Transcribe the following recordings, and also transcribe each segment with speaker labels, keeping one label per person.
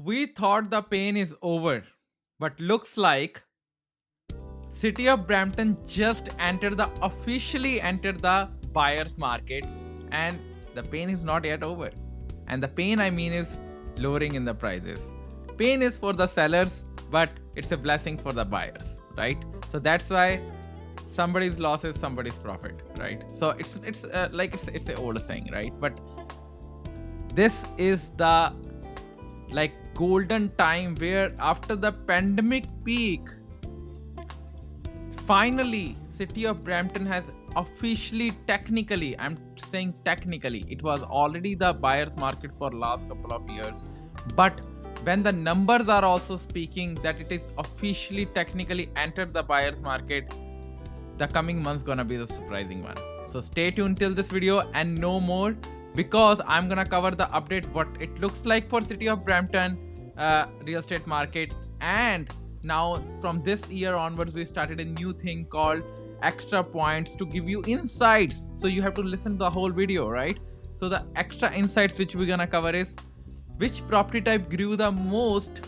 Speaker 1: We thought the pain is over, but looks like City of Brampton just officially entered the buyer's market, and the pain is not yet over. And the pain I mean is lowering in the prices. Pain is for the sellers, but it's a blessing for the buyers, right? So that's why somebody's loss is somebody's profit, right? So it's an old saying, right? But this is the golden time where after the pandemic peak, finally City of Brampton has officially, technically, I'm saying technically, it was already the buyer's market for last couple of years, but when the numbers are also speaking that it is officially technically entered the buyer's market, the coming month's gonna be the surprising one. So stay tuned till this video and know more, because I'm gonna cover the update what it looks like for City of Brampton real estate market. And now from this year onwards we started a new thing called extra points to give you insights, so you have to listen to the whole video, right? So the extra insights which we're gonna cover is which property type grew the most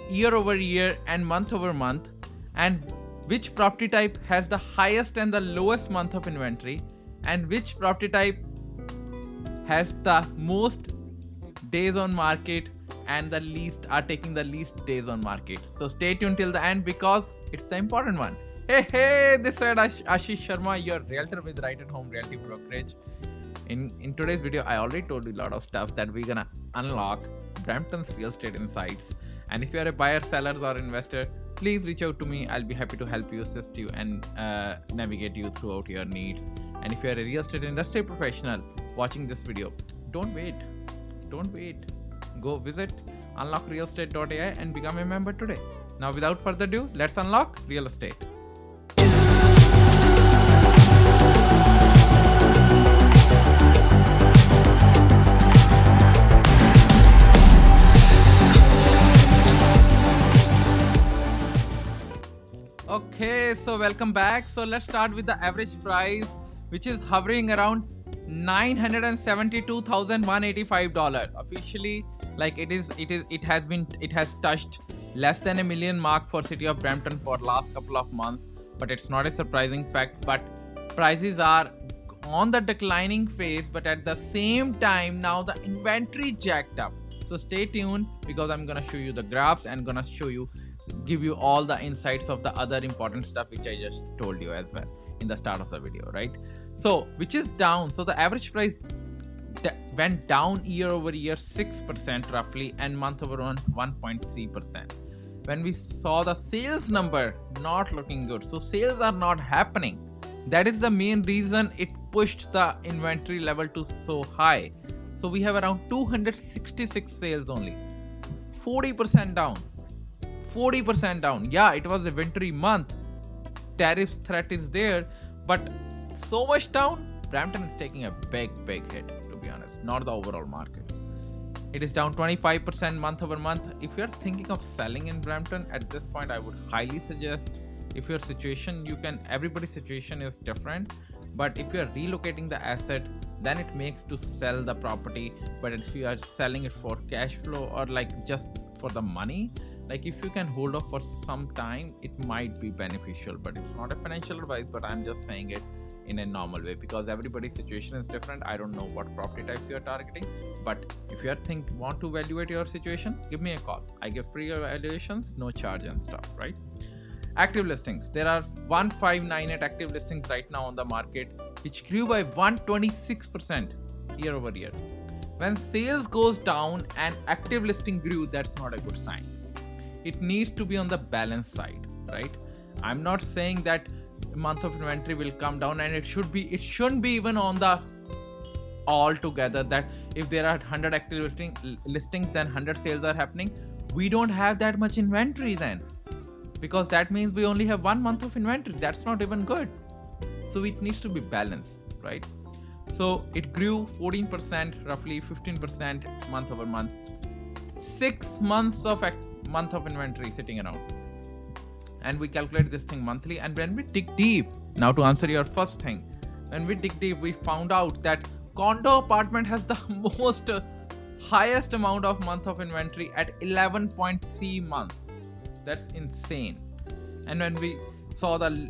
Speaker 1: year over year and month over month, and which property type has the highest and the lowest month of inventory, and which property type has the most days on market and the least are taking the least days on market. So stay tuned till the end because it's the important one. Hey, this side Ashish Sharma, your realtor with Right at Home Realty Brokerage. In today's video, I already told you a lot of stuff that we're gonna unlock Brampton's real estate insights. And if you're a buyer, seller, or investor, please reach out to me. I'll be happy to help you, assist you, and navigate you throughout your needs. And if you're a real estate industry professional watching this video, don't wait. Go visit unlockrealestate.ai and become a member today. Now, without further ado, let's unlock real estate. Okay, so welcome back. So let's start with the average price, which is hovering around $972,185 officially. It has touched less than $1 million mark for City of Brampton for last couple of months, but it's not a surprising fact. But prices are on the declining phase, but at the same time now the inventory jacked up. So stay tuned because I'm gonna show you the graphs and gonna give you all the insights of the other important stuff which I just told you as well in the start of the video, right? So which is down. So the average price went down year over year 6% roughly, and month over month 1.3%. When we saw the sales number not looking good, so sales are not happening. That is the main reason it pushed the inventory level to so high. So we have around 266 sales only, 40% down. Yeah, it was a wintry month, tariff threat is there, but so much down. Brampton is taking a big hit, to be honest, not the overall market. It is down 25% month over month. If you're thinking of selling in Brampton at this point, I would highly suggest, if your situation, everybody's situation is different, but if you're relocating the asset, then it makes to sell the property. But if you are selling it for cash flow or just for the money, if you can hold off for some time, it might be beneficial. But it's not a financial advice, but I'm just saying it in a normal way because everybody's situation is different. I don't know what property types you are targeting, but if you want to evaluate your situation, give me a call. I give free evaluations, no charge and stuff, right? Active listings, there are 1598 active listings right now on the market, which grew by 126% year over year. When sales goes down and active listing grew, that's not a good sign. It needs to be on the balance side, right? I'm not saying that month of inventory will come down, and it shouldn't be even on the all together, that if there are 100 active listings then 100 sales are happening. We don't have that much inventory then, because that means we only have 1 month of inventory. That's not even good. So it needs to be balanced, right? So it grew 14%, roughly 15% month over month. 6 months of month of inventory sitting around, and we calculate this thing monthly. And when we dig deep, now to answer your first thing, when we dig deep, we found out that condo apartment has the most highest amount of month of inventory at 11.3 months. That's insane. And when we saw the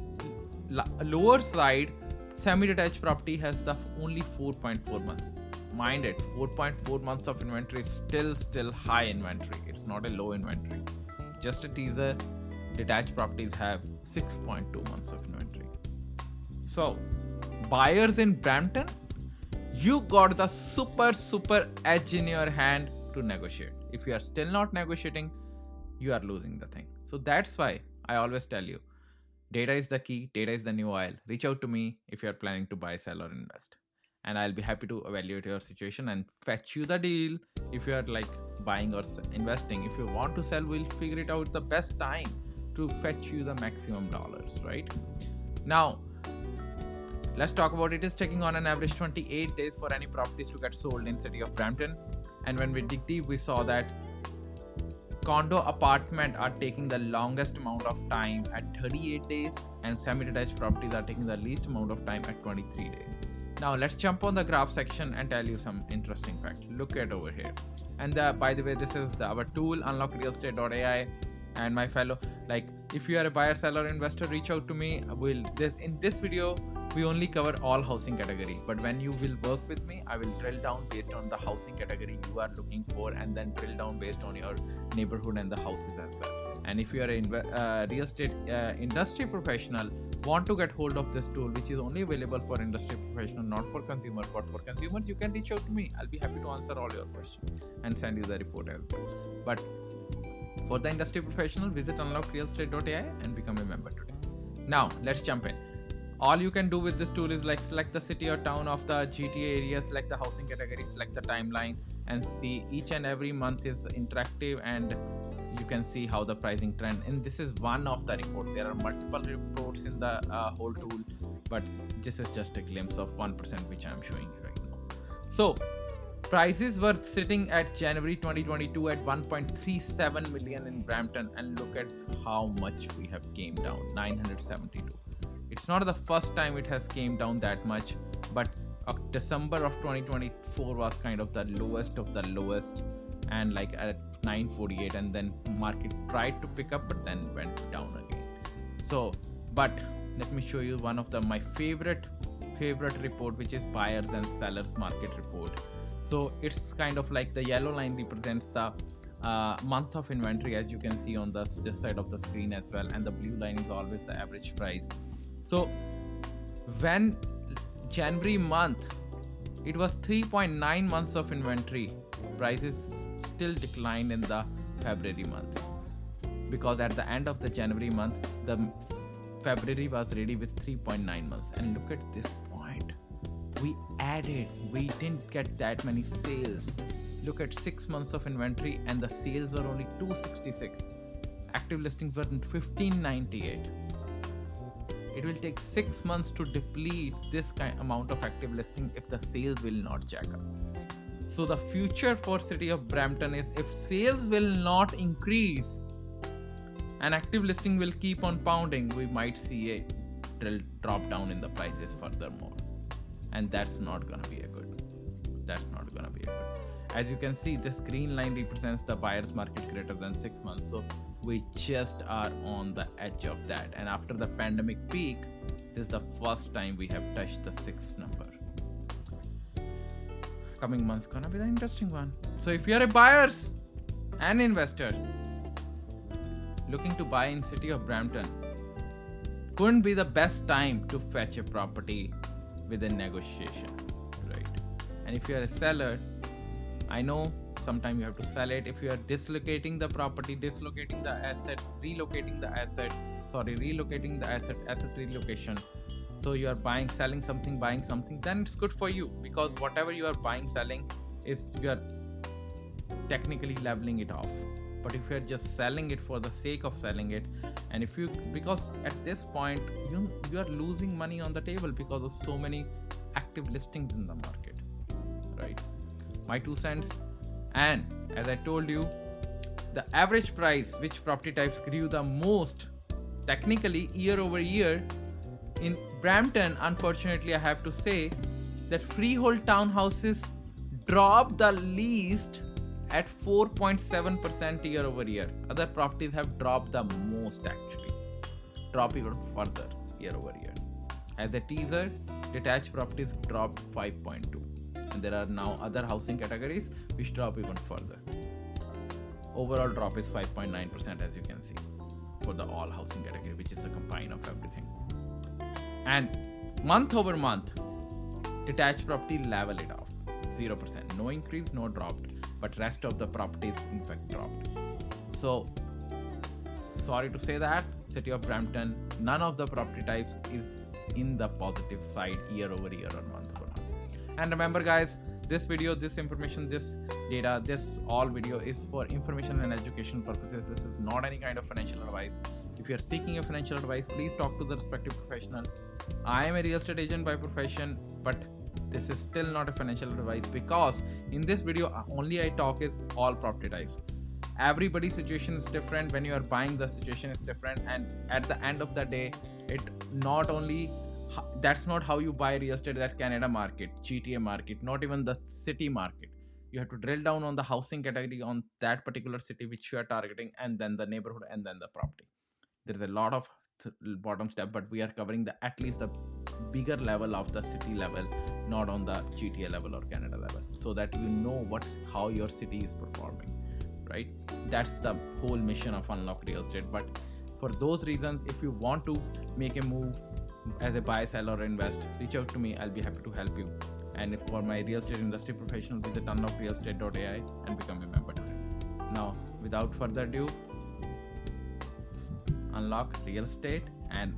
Speaker 1: lower side, semi-detached property has the only 4.4 months. Mind it, 4.4 months of inventory is still high inventory. It's not a low inventory. Just a teaser, detached properties have 6.2 months of inventory. So, buyers in Brampton, you got the super edge in your hand to negotiate. If you are still not negotiating, you are losing the thing. So that's why I always tell you, data is the key, data is the new oil. Reach out to me if you are planning to buy, sell, or invest, and I'll be happy to evaluate your situation and fetch you the deal. If you are like buying or investing, if you want to sell, we'll figure it out the best time to fetch you the maximum dollars, right? Now, let's talk about it. Is taking on an average 28 days for any properties to get sold in city of Brampton. And when we dig deep, we saw that condo apartment are taking the longest amount of time at 38 days and semi-detached properties are taking the least amount of time at 23 days. Now let's jump on the graph section and tell you some interesting facts. Look at over here. And by the way, this is our tool, unlock RealEstate.AI. And my fellow, like, if you are a buyer, seller, investor, reach out to me. In this video, we only cover all housing category, but when you will work with me, I will drill down based on the housing category you are looking for, and then drill down based on your neighborhood and the houses as well. And if you are a real estate industry professional, want to get hold of this tool, which is only available for industry professional, not for consumer, but for consumers, you can reach out to me. I'll be happy to answer all your questions and send you the report as well. But for the industry professional, visit unlockrealestate.ai and become a member today. Now let's jump in. All you can do with this tool is like select the city or town of the GTA area, select the housing category, select the timeline, and see each and every month is interactive, and you can see how the pricing trend. And this is one of the reports. There are multiple reports in the whole tool, but this is just a glimpse of 1% which I'm showing you right now. So prices were sitting at January 2022 at 1.37 million in Brampton, and look at how much we have came down, 972. It's not the first time it has came down that much, but December of 2024 was kind of the lowest of the lowest, and like at 948, and then market tried to pick up but then went down again. So, but let me show you one of my favorite report, which is buyers and sellers market report. So it's kind of like the yellow line represents the month of inventory, as you can see on this side of the screen as well, and the blue line is always the average price. So when January month, it was 3.9 months of inventory, prices still declined in the February month, because at the end of the January month, the February was ready with 3.9 months. And look at this point, we didn't get that many sales. Look at 6 months of inventory and the sales were only 266. Active listings were 1598. It will take 6 months to deplete this amount of active listing if the sales will not jack up. So the future for city of Brampton is, if sales will not increase and active listing will keep on pounding, we might see a drop down in the prices furthermore. And that's not gonna be a good. As you can see, this green line represents the buyer's market greater than 6 months. So we just are on the edge of that. And after the pandemic peak, this is the first time we have touched the 6 number. Coming months gonna be the interesting one. So if you're a buyer and investor looking to buy in city of Brampton, couldn't be the best time to fetch a property with a negotiation, right? And if you're a seller, I know sometimes you have to sell it. If you are dislocating the property, relocating the asset, asset relocation. So you are buying something, then it's good for you, because whatever you are buying, selling is, you are technically leveling it off. But if you are just selling it for the sake of selling it, and because at this point you are losing money on the table because of so many active listings in the market, right? My 2 cents. And as I told you, the average price, which property types grew the most technically year over year in Brampton, unfortunately I have to say that freehold townhouses dropped the least at 4.7% year over year. Other properties have dropped the most actually, drop even further year over year. As a teaser, detached properties dropped 5.2, and there are now other housing categories which drop even further. Overall drop is 5.9% as you can see for the all housing category, which is a combine of everything. And month over month, detached property level it off, 0%, no increase, no drop, but rest of the properties in fact dropped. So sorry to say that, city of Brampton, none of the property types is in the positive side year over year or month over month. And remember guys, this video, this information, this data, this all video is for information and education purposes. This is not any kind of financial advice. If you are seeking a financial advice, please talk to the respective professional. I am a real estate agent by profession, but this is still not a financial advice, because in this video only I talk is all property types. Everybody's situation is different. When you are buying, the situation is different, and at the end of the day, it not only that's not how you buy real estate, that Canada market, GTA market, not even the city market. You have to drill down on the housing category on that particular city which you are targeting, and then the neighborhood, and then the property. There's a lot of bottom step, but we are covering the at least the bigger level of the city level, not on the GTA level or Canada level, so that you know how your city is performing, right? That's the whole mission of Unlock Real Estate. But for those reasons, if you want to make a move as a buy, sell, or invest, reach out to me. I'll be happy to help you. And if for my real estate industry professional, visit unlockrealestate.ai and become a member today. Now, without further ado, unlock real estate and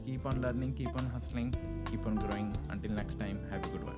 Speaker 1: keep on learning, keep on hustling, keep on growing. Until next time, have a good one.